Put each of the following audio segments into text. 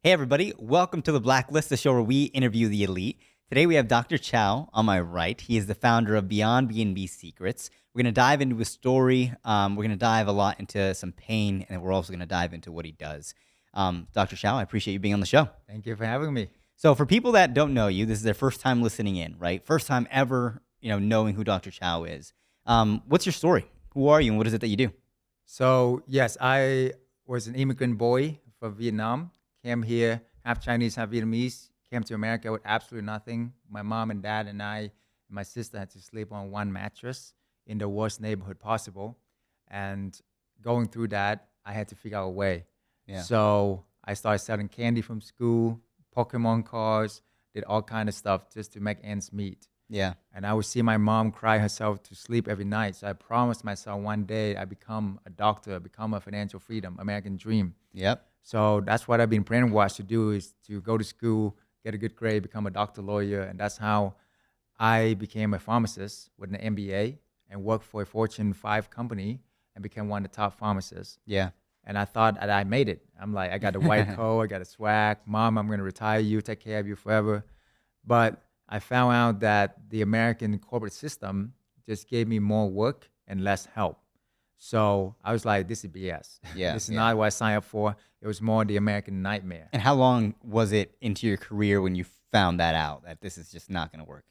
Hey, everybody. Welcome to the Blacklist, the show where we interview the elite. Today, we have Dr. Chau on my right. He is the founder of Beyond BNB Secrets. We're going to dive into his story. We're going to dive a lot into some pain, and we're also going to dive into what he does. Dr. Chau, I appreciate you being on the show. Thank you for having me. So for people that don't know you, this is their first time listening in, right? First time ever, knowing who Dr. Chau is. What's your story? Who are you, and what is it that you do? So, yes, I was an immigrant boy from Vietnam, came here, half Chinese, half Vietnamese, came to America with absolutely nothing. My mom and dad and I and my sister had to sleep on one mattress in the worst neighborhood possible. And going through that, I had to figure out a way. Yeah. So I started selling candy from school, Pokemon cards, did all kind of stuff just to make ends meet. Yeah. And I would see my mom cry herself to sleep every night. So I promised myself one day I become a doctor, become a financial freedom, American dream. Yep. So that's what I've been brainwashed to do, is to go to school, get a good grade, become a doctor, lawyer. And that's how I became a pharmacist with an MBA and worked for a Fortune 5 company and became one of the top pharmacists. Yeah. And I thought that I made it. I'm like, I got a white coat, I got a swag. Mom, I'm going to retire you, take care of you forever. But I found out that the American corporate system just gave me more work and less help. So I was like, this is BS. Yeah. This is not what I signed up for. It was more the American nightmare. And how long was it into your career when you found that out, that this is just not going to work?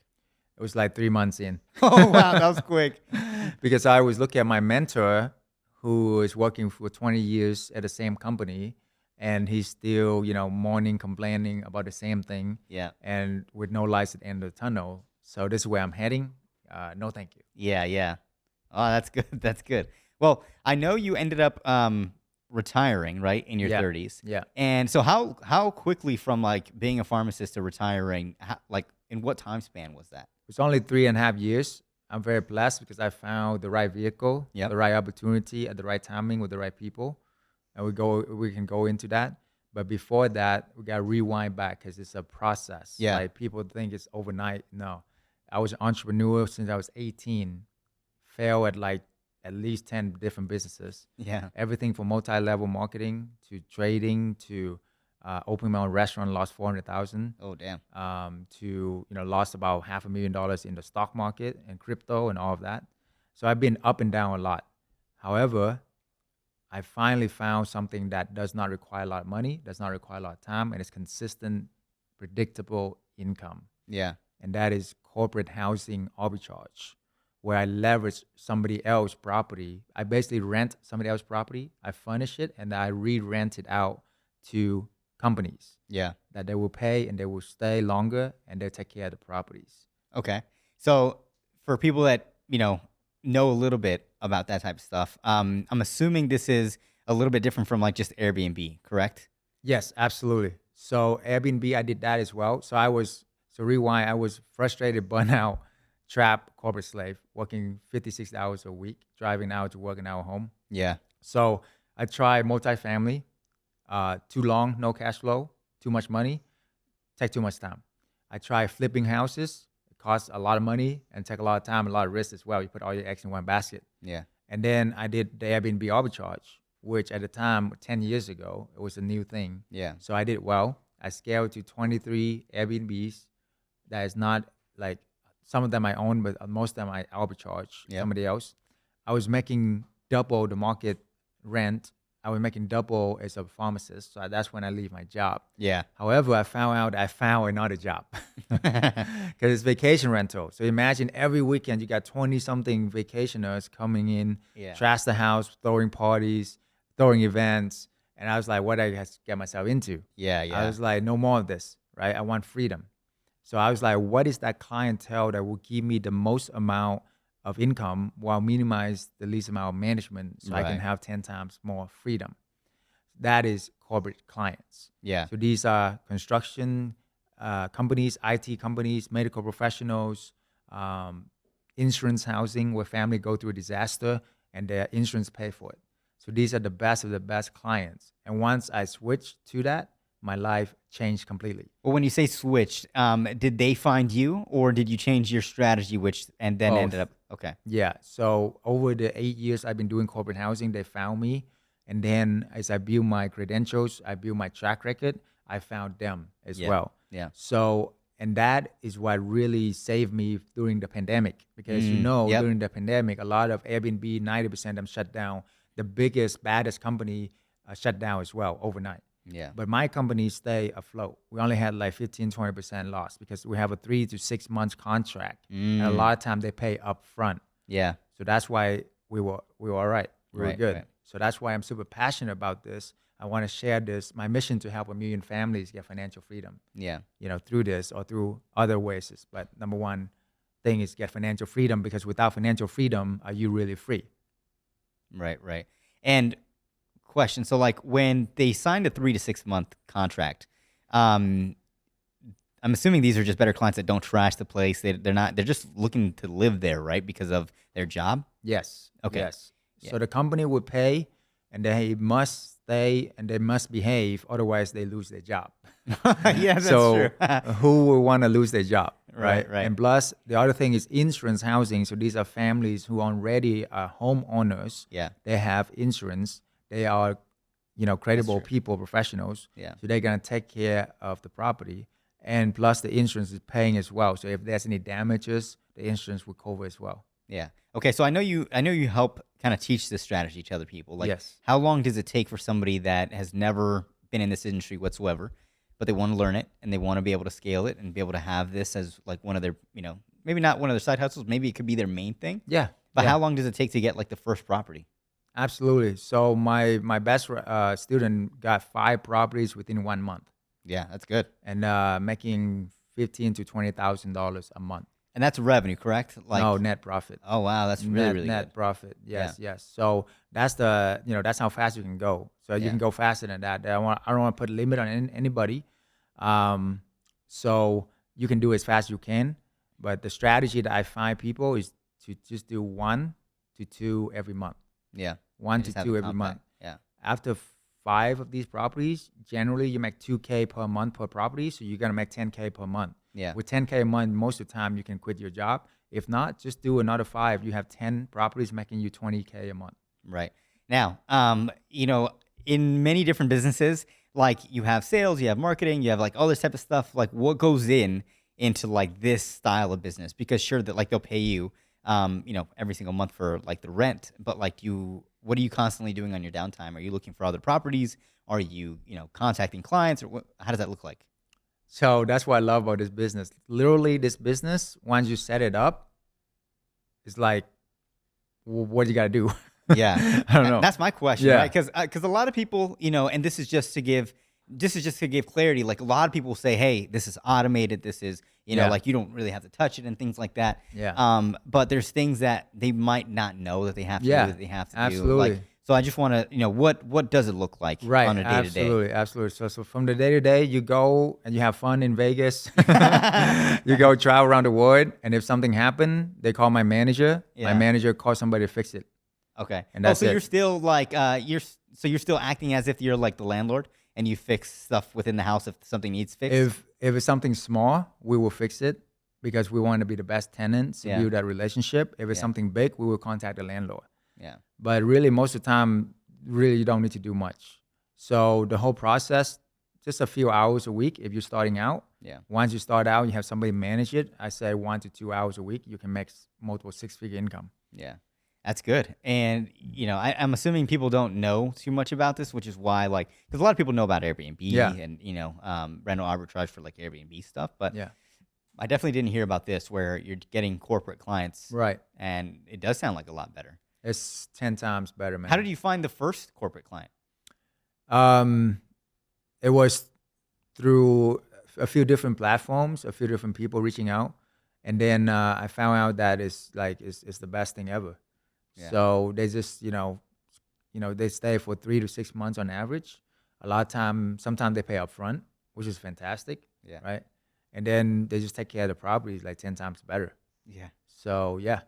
It was like 3 months in. Oh, wow. That was quick. Because I was looking at my mentor who is working for 20 years at the same company, and he's still, mourning, complaining about the same thing. Yeah. And with no lights at the end of the tunnel. So this is where I'm heading. No, thank you. Yeah. Yeah. Oh, that's good. That's good. Well, I know you ended up retiring, right, in your 30s. Yeah. And so how quickly from like being a pharmacist to retiring, in what time span was that? It's only 3.5 years. I'm very blessed because I found the right vehicle, Yep. the right opportunity at the right timing with the right people. And we can go into that. But before that, we got to rewind back because it's a process. Yeah. Like, people think it's overnight. No. I was an entrepreneur since I was 18. Failed at like at least 10 different businesses. Yeah. Everything from multi-level marketing to trading to opening my own restaurant, lost 400,000. Oh, damn. To lost about $500,000 in the stock market and crypto and all of that. So I've been up and down a lot. However, I finally found something that does not require a lot of money, does not require a lot of time, and it's consistent, predictable income. Yeah. And that is corporate housing arbitrage, where I leverage somebody else's property. I basically rent somebody else's property, I furnish it, and I re-rent it out to companies. Yeah. That they will pay and they will stay longer and they'll take care of the properties. Okay. So for people that, know a little bit about that type of stuff, I'm assuming this is a little bit different from like just Airbnb, correct? Yes, absolutely. So Airbnb, I did that as well. So I was frustrated, burnout, trapped, corporate slave, working 56 hours a week, driving out to work an hour home. Yeah. So I tried multifamily, too long, no cash flow, too much money, take too much time. I tried flipping houses. It costs a lot of money and take a lot of time, a lot of risk as well. You put all your eggs in one basket. Yeah. And then I did the Airbnb arbitrage, which at the time, 10 years ago, it was a new thing. Yeah. So I did well. I scaled to 23 Airbnbs. That is not like, some of them I own, but most of them I arbitrage somebody else. I was making double the market rent. I was making double as a pharmacist. So that's when I leave my job. Yeah. However, I found out I found another job because it's vacation rental. So imagine every weekend you got 20-something vacationers coming in, trash the house, throwing parties, throwing events. And I was like, what did I get myself into? Yeah. Yeah. I was like, no more of this, right? I want freedom. So I was like, what is that clientele that will give me the most amount of income while minimize the least amount of management so I can have 10 times more freedom? That is corporate clients. Yeah. So these are construction companies, IT companies, medical professionals, insurance housing where family go through a disaster and their insurance pay for it. So these are the best of the best clients. And once I switched to that, my life changed completely. Well, when you say switched, did they find you, or did you change your strategy, and then ended up? Okay. Yeah. So over the 8 years I've been doing corporate housing, they found me. And then as I build my credentials, I build my track record, I found them as Yeah. well. Yeah. So, and that is what really saved me during the pandemic, because Yep. during the pandemic, a lot of Airbnb, 90% of them shut down. The biggest, baddest company shut down as well overnight. Yeah. But my company stay afloat. We only had like 15-20% loss because we have a 3 to 6 months contract. And a lot of time they pay up front. Yeah. So that's why we were all right. We were Right, good. right. So that's why I'm super passionate about this. I want to share this, my mission to help 1 million families get financial freedom, Yeah. through this or through other ways. But number one thing is get financial freedom, because without financial freedom, are you really free? Right. Right. And question. So like when they signed a 3 to 6 month contract, um, I'm assuming these are just better clients that don't trash the place. They're just looking to live there, right? Because of their job. Yes. Okay. Yes. Yeah. So the company would pay, and they must stay, and they must behave. Otherwise, they lose their job. Yeah, that's So true. who would want to lose their job? Right, right. And plus, the other thing is insurance housing. So these are families who already are homeowners. Yeah. They have insurance. They are, credible true. people, professionals. Yeah. So they're gonna take care of the property, and plus the insurance is paying as well. So if there's any damages, the insurance will cover as well. Yeah. Okay. So I know you help kind of teach this strategy to other people. Like, Yes. how long does it take for somebody that has never been in this industry whatsoever, but they want to learn it and they want to be able to scale it and be able to have this as like one of their, maybe not one of their side hustles, maybe it could be their main thing. Yeah. But yeah. how long does it take to get like the first property? Absolutely. So my best student got 5 properties within 1 month, Yeah, that's good. and making $15,000 to $20,000 a month. And that's revenue, correct? Like, No, net profit. oh wow, that's really net good. profit. Yes, yes. So that's that's how fast you can go. So you Yeah. can go faster than that. I don't want to put a limit on anybody. So you can do as fast as you can. But the strategy that I find people is to just do 1 to 2 every month. Yeah. 1 And to just have 2 it every month. compact. Yeah. After 5 of these properties, generally you make $2K per month per property. So you're gonna make $10K per month. Yeah. With $10K a month, most of the time you can quit your job. If not, just do another 5. You have 10 properties making you $20K a month. Right. Now, in many different businesses, like you have sales, you have marketing, you have like all this type of stuff. Like what goes into like this style of business? Because sure that like they'll pay you, every single month for like the rent, but like what are you constantly doing on your downtime? Are you looking for other properties? Are you, contacting clients, or how does that look like? So that's what I love about this business. Literally, this business, once you set it up, it's like, what do you got to do? Yeah. I don't know. That's my question, Yeah. right? Because a lot of people, and this is just to give clarity. Like a lot of people say, hey, this is automated. This is, Yeah. like you don't really have to touch it and things like that. Yeah. But there's things that they might not know that they have to Yeah, do, that they have to do. absolutely. Like, so I just want to, what does it look like Right. on a day to day? Absolutely. Absolutely. So from the day to day, you go and you have fun in Vegas. You go travel around the world. And if something happened, they call my manager. Yeah. My manager calls somebody to fix it. Okay. And that's so it. you're still like you're still acting as if you're like the landlord and you fix stuff within the house if something needs fixed. If it's something small, we will fix it because we want to be the best tenants to Yeah. build that relationship. If it's Yeah. something big, we will contact the landlord. Yeah. But really, most of the time, really, you don't need to do much. So the whole process, just a few hours a week if you're starting out. Yeah. Once you start out, you have somebody manage it. I say 1 to 2 hours a week, you can make multiple 6-figure income. Yeah. That's good. And, I'm assuming people don't know too much about this, which is why, like, because a lot of people know about Airbnb Yeah. and, rental arbitrage for like Airbnb stuff. But Yeah. I definitely didn't hear about this where you're getting corporate clients. Right. And it does sound like a lot better. It's 10 times better, man. How did you find the first corporate client? It was through a few different platforms, a few different people reaching out. And then I found out that it's the best thing ever. Yeah. So they just, they stay for 3 to 6 months on average. A lot of time, sometimes they pay up front, which is fantastic. Yeah. Right. And then they just take care of the properties like 10 times better. Yeah. So yeah.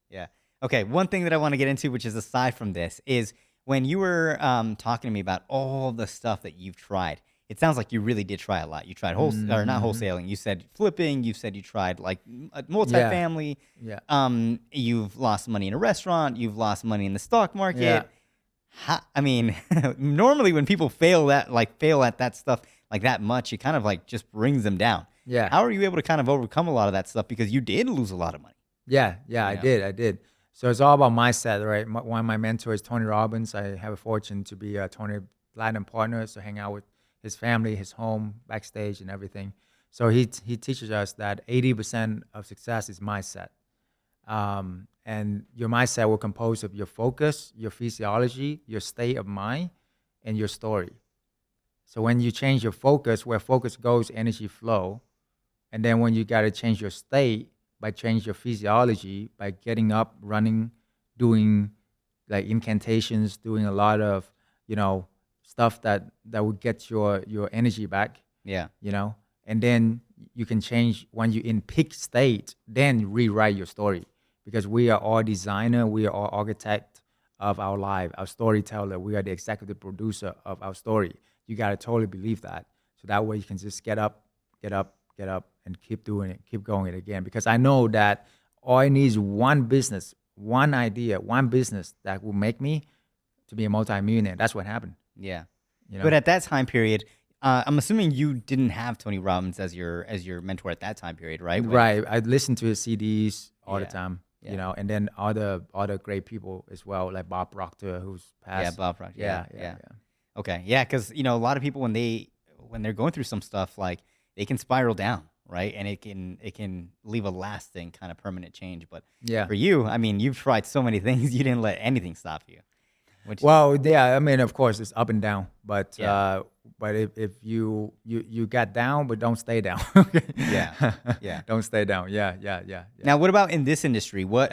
Yeah. Okay. One thing that I want to get into, which is aside from this, is when you were talking to me about all the stuff that you've tried. It sounds like you really did try a lot. You tried or not wholesaling. You said flipping. You said you tried like multifamily. Yeah. You've lost money in a restaurant. You've lost money in the stock market. Yeah. Normally when people fail at that stuff, like that much, it kind of like just brings them down. Yeah. How are you able to kind of overcome a lot of that stuff? Because you did lose a lot of money. Yeah, I know? did. So it's all about mindset, right? One of my mentors, Tony Robbins, I have a fortune to be a Tony Platinum partner, so hang out with his family, his home, backstage, and everything. So he teaches us that 80% of success is mindset. And your mindset will compose of your focus, your physiology, your state of mind, and your story. So when you change your focus, where focus goes, energy flow. And then when you got to change your state by changing your physiology, by getting up, running, doing like incantations, doing a lot of, stuff that would get your energy back, Yeah. and then you can change when you're in peak state, then rewrite your story, because we are all designer, we are all architect of our life, our storyteller, we are the executive producer of our story. You got to totally believe that. So that way you can just get up, and keep doing it, keep going it again. Because I know that all I need is one business, one idea, one business that will make me to be a multi-millionaire. That's what happened. Yeah. You know? But at that time period, I'm assuming you didn't have Tony Robbins as your mentor at that time period, right? Right. I listened to his CDs all the Yeah. time, Yeah. and then other great people as well, like Bob Proctor, who's passed. Yeah, Bob Rock. Yeah. Yeah. Okay. Yeah, because a lot of people when they're going through some stuff, like they can spiral down, right? And it can leave a lasting kind of permanent change. But Yeah. for you, I mean, you've tried so many things, you didn't let anything stop you. Which Well, yeah, I mean, of course, it's up and down, but Yeah. but if you got down, but don't stay down. Yeah. Yeah. Don't stay down. Yeah. Now, what about in this industry? What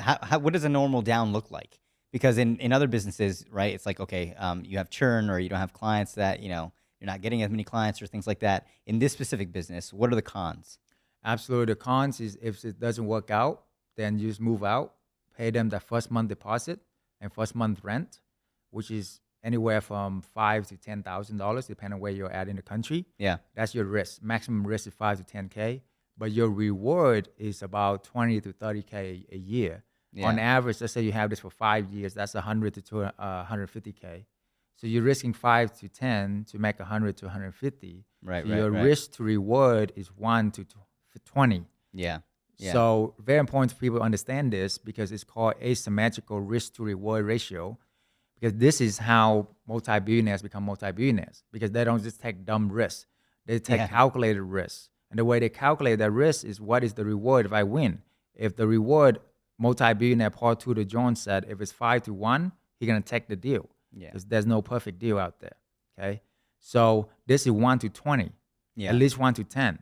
does a normal down look like? Because in other businesses, right, it's like, okay, you have churn or you don't have clients that, you're not getting as many clients or things like that. In this specific business, what are the cons? Absolutely. The cons is if it doesn't work out, then you just move out, pay them the first month deposit and first month rent, which is anywhere from $5,000 to $10,000, depending on where you're at in the country. Yeah. That's your risk. Maximum risk is 5 to 10K, but your reward is about 20 to 30K a year. Yeah. On average, let's say you have this for 5 years, that's 100 to 150K. So you're risking 5 to 10 to make 100 to 150. Right, So right, your right. risk to reward is 1 to 20. Yeah. Yeah. So very important for people to understand this, because it's called asymmetrical risk to reward ratio, because this is how multi-billionaires become multi-billionaires, because they don't just take dumb risks. They take Yeah. calculated risks. And the way they calculate that risk is, what is the reward if I win? If the reward, multi-billionaire Paul Tudor Jones said, if it's 5 to 1, he's going to take the deal. Yeah. Because there's no perfect deal out there. Okay. So this is 1 to 20, Yeah. at least 1 to 10.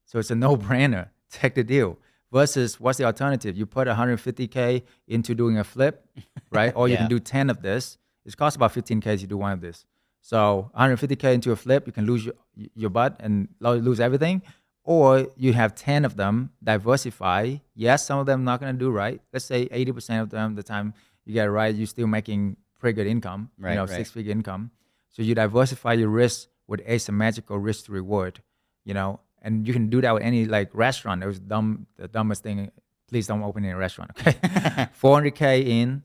So it's a no-brainer. Take the deal. Versus, what's the alternative? You put 150K into doing a flip, right? Or you Yeah. can do 10 of this. It costs about 15K to do one of this. So 150K into a flip, you can lose your butt and lose everything. Or you have 10 of them, diversify. Yes, some of them not going to do right. Let's say 80% of them, the time you get it right, you're still making pretty good income, Right, right. 6-figure income. So you diversify your risk with asymmetrical risk to reward, and you can do that with any like restaurant. It was the dumbest thing. Please don't open any restaurant, okay? 400K in,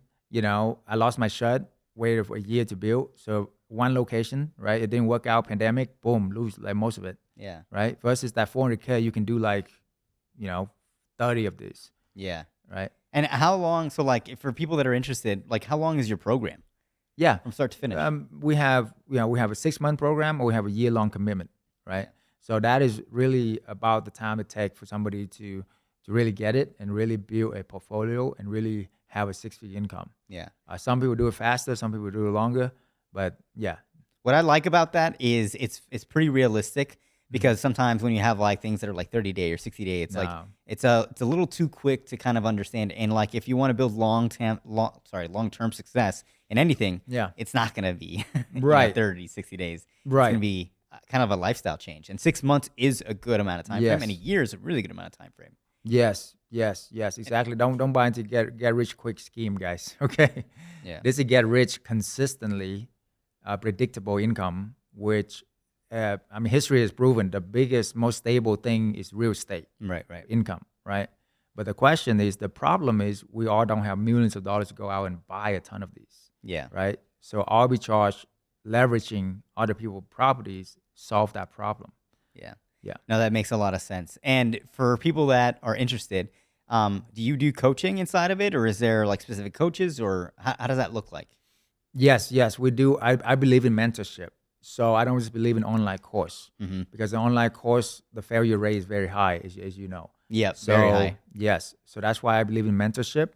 I lost my shirt, waited for a year to build. So one location, right? It didn't work out, pandemic, boom, lose like most of it, Yeah. right? Versus that 400K, you can do like, 30 of these, Yeah. right? And how long? So, like, for people that are interested, like, how long is your program Yeah. from start to finish? We have a 6-month program, or we have a year-long commitment, right? So that is really about the time it takes for somebody to really get it and really build a portfolio and really have a 6-figure income. Yeah. Some people do it faster, some people do it longer, but yeah. What I like about that is it's pretty realistic, because sometimes when you have like things that are like 30-day or 60-day, it's like No. it's a little too quick to kind of understand. And like if you want to build long-term success in anything, Yeah. it's not going to be Right. 30, 60 days. Right. It's going to be kind of a lifestyle change. And 6 months is a good amount of time Yes. frame, and a year is a really good amount of time frame. Yes, exactly. Don't buy into get rich quick scheme, guys. Okay. Yeah. This is get rich consistently, predictable income, which history has proven the biggest, most stable thing is real estate Right. income, right? But the problem is we all don't have millions of dollars to go out and buy a ton of these, Yeah. right? So arbitrage, leveraging other people's properties solve that problem. Yeah. Yeah. No, that makes a lot of sense. And for people that are interested, do you do coaching inside of it, or is there like specific coaches, or how does that look like? Yes, we do. I believe in mentorship. So I don't just believe in online course, Mm-hmm. because the online course, the failure rate is very high, as you know. Yep, So very high. yes, so that's why I believe in mentorship.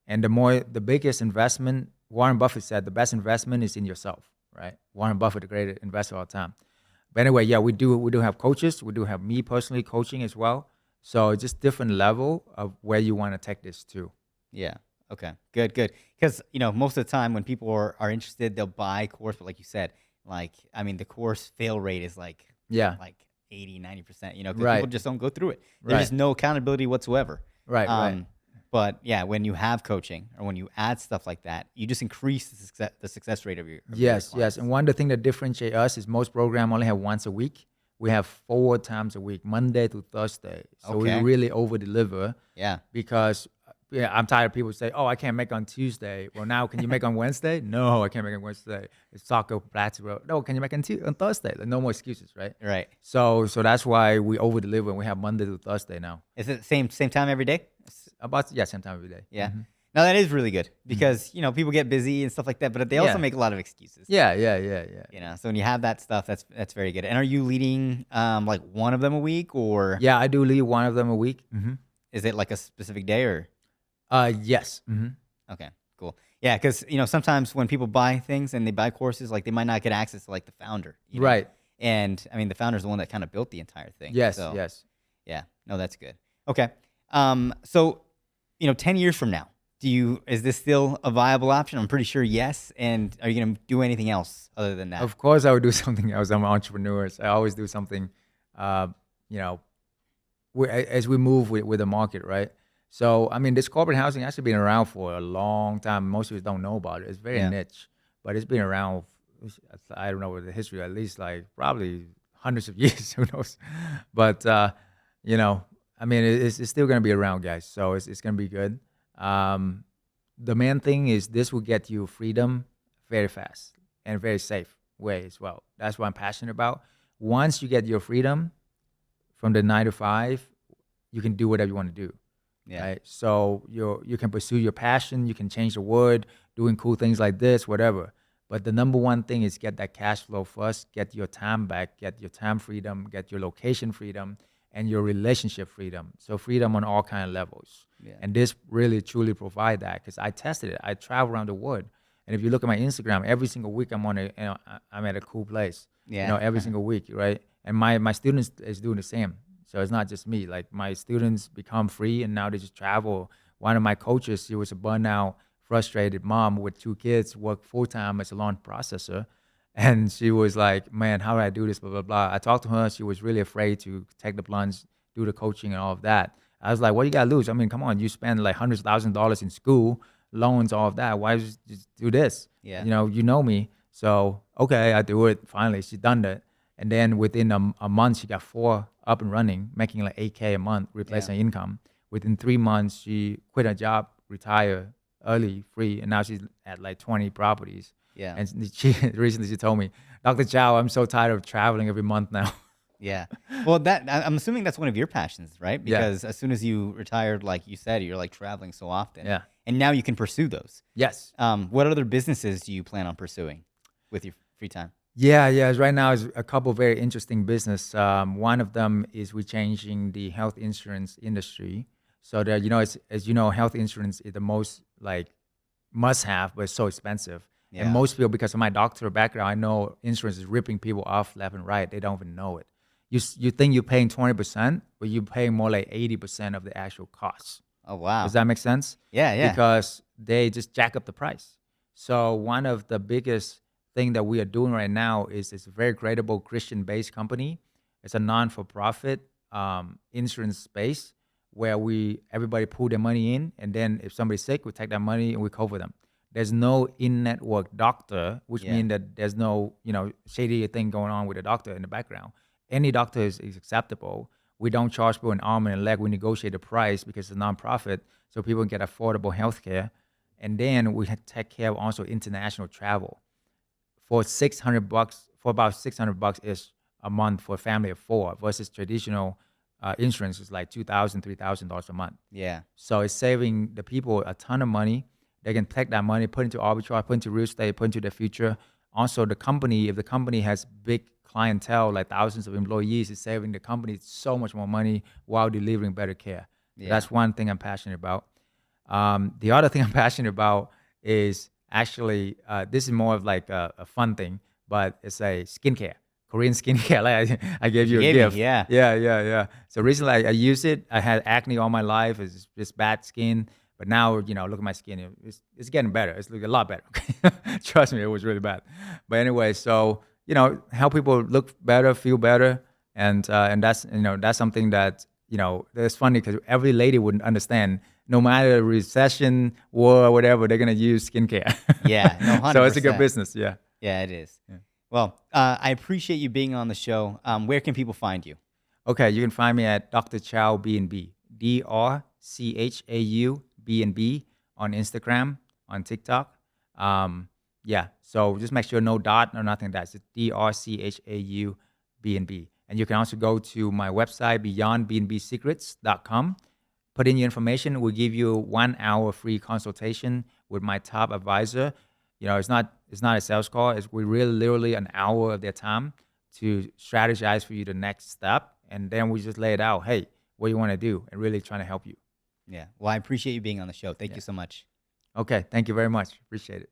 And the biggest investment, Warren Buffett said, the best investment is in yourself, right? Warren Buffett, the greatest investor of all time. But anyway, yeah, we do have coaches. We do have me personally coaching as well. So it's just different level of where you want to take this to. Yeah. Okay. Good. Good. Because most of the time when people are interested, they'll buy a course, but like you said, the course fail rate is Yeah. like 80, 90%. Because Right. people just don't go through it. Right. There's just no accountability whatsoever. Right. But yeah, when you have coaching or when you add stuff like that, you just increase the success rate of your Yes. clients. And one of the things that differentiate us is most programs only have once a week. We have 4 times a week, Monday to Thursday. So we Okay. really over deliver. Yeah. Because I'm tired of people say, "Oh, I can't make on Tuesday." Well, now can you make on Wednesday? No, I can't make on Wednesday. It's soccer practice. No, can you make on Thursday? Like, no more excuses, right? Right. So that's why we over deliver and we have Monday to Thursday now. Is it the same time every day? Same time every day. Yeah. Mm-hmm. Now that is really good because people get busy and stuff like that, but they also Yeah. make a lot of excuses. Yeah. So when you have that stuff, that's very good. And are you leading like one of them a week, or Yeah, I do lead one of them a week. Mm-hmm. is it like a specific day, or? Yes. Mm-hmm. Okay, cool. Yeah, because sometimes when people buy things and they buy courses, like they might not get access to like the founder. Right. And the founder's the one that kind of built the entire thing. Yes. So, Yes. yeah. No, that's good. Okay. So 10 years from now, is this still a viable option? I'm pretty sure yes. And are you gonna do anything else other than that? Of course, I would do something else. I'm an entrepreneur. So I always do something. As we move with the market, right? So this corporate housing actually been around for a long time. Most of us don't know about it. It's very niche, but it's been around. I don't know the history. At least like probably hundreds of years. Who knows? But it's still gonna be around, guys. So it's gonna be good. The main thing is this will get you freedom very fast and very safe way as well. That's what I'm passionate about. Once you get your freedom from the 9 to 5, you can do whatever you want to do. Yeah. Right? So you can pursue your passion. You can change the world, doing cool things like this, whatever. But the number one thing is get that cash flow first, get your time back, get your time freedom, get your location freedom, and your relationship freedom. So freedom on all kind of levels. Yeah. And this really, truly provide that because I tested it. I travel around the world. And if you look at my Instagram, every single week I'm at a cool place. Yeah. Every single week, right? And my students is doing the same. So it's not just me. Like my students become free and now they just travel. One of my coaches, she was a burnout, frustrated mom with 2 kids, worked full-time as a loan processor. And she was like, man, how do I do this, blah, blah, blah. I talked to her. She was really afraid to take the plunge, do the coaching and all of that. I was like, what do you got to lose? Come on, you spend like hundreds of thousands of dollars in school, loans, all of that. Why just do this? Yeah. You know me. So, okay, I do it. Finally, she done that. And then within a month, she got 4 up and running, making like $8K a month, replacing income. Within 3 months, she quit her job, retired early, free, and now she's at like 20 properties. Yeah. And she recently told me, Dr. Chau, I'm so tired of traveling every month now. Yeah. Well, I'm assuming that's one of your passions, right? Because as soon as you retired, like you said, you're like traveling so often. Yeah. And now you can pursue those. Yes. What other businesses do you plan on pursuing with your free time? Yeah. Right now is a couple of very interesting business. One of them is we're changing the health insurance industry. So that, as you know, health insurance is the most like must have, but it's so expensive. Yeah. And most people, because of my doctor background, I know insurance is ripping people off left and right. They don't even know it. You think you're paying 20%, but you're paying more like 80% of the actual costs. Oh, wow. Does that make sense? Yeah. Because they just jack up the price. So one of the biggest thing that we are doing right now is it's a very credible Christian-based company. It's a non-for-profit insurance space where everybody pull their money in, and then if somebody's sick, we take that money and we cover them. There's no in-network doctor, which means that there's no shady thing going on with the doctor in the background. Any doctor is acceptable. We don't charge people an arm and a leg. We negotiate the price because it's a nonprofit, so people can get affordable health care. And then we take care of also international travel. For $600, for about $600 ish a month for a family of 4 versus traditional insurance is like $2,000, $3,000 a month. Yeah. So it's saving the people a ton of money. They can take that money, put into arbitrage, put into real estate, put into their future. Also, the company, if the company has big clientele, like thousands of employees, it's saving the company so much more money while delivering better care. So that's one thing I'm passionate about. The other thing I'm passionate about is actually, this is more of like a fun thing, but it's a skincare, Korean skincare. Like I gave you a gift. Me, yeah. Yeah. So recently I used it. I had acne all my life. It's just bad skin. But now, look at my skin. It's getting better. It's looking a lot better. Trust me, it was really bad. But anyway, so, help people look better, feel better. And that's, that's something that, it's funny because every lady wouldn't understand. No matter recession, war, whatever, they're going to use skincare. Yeah, no, 100%. So it's a good business. Yeah. Yeah, it is. Yeah. Well, I appreciate you being on the show. Where can people find you? Okay, you can find me at DrChaubnB, DrChaubnB on Instagram, on TikTok. So just make sure no dot or nothing. That's DrChaubnB. And you can also go to my website, BeyondBNBSecrets.com. Put in your information. We'll give you 1 hour free consultation with my top advisor. It's not a sales call. We really literally an hour of their time to strategize for you the next step. And then we just lay it out. Hey, what do you want to do? And really trying to help you. Yeah. Well, I appreciate you being on the show. Thank you so much. Okay. Thank you very much. Appreciate it.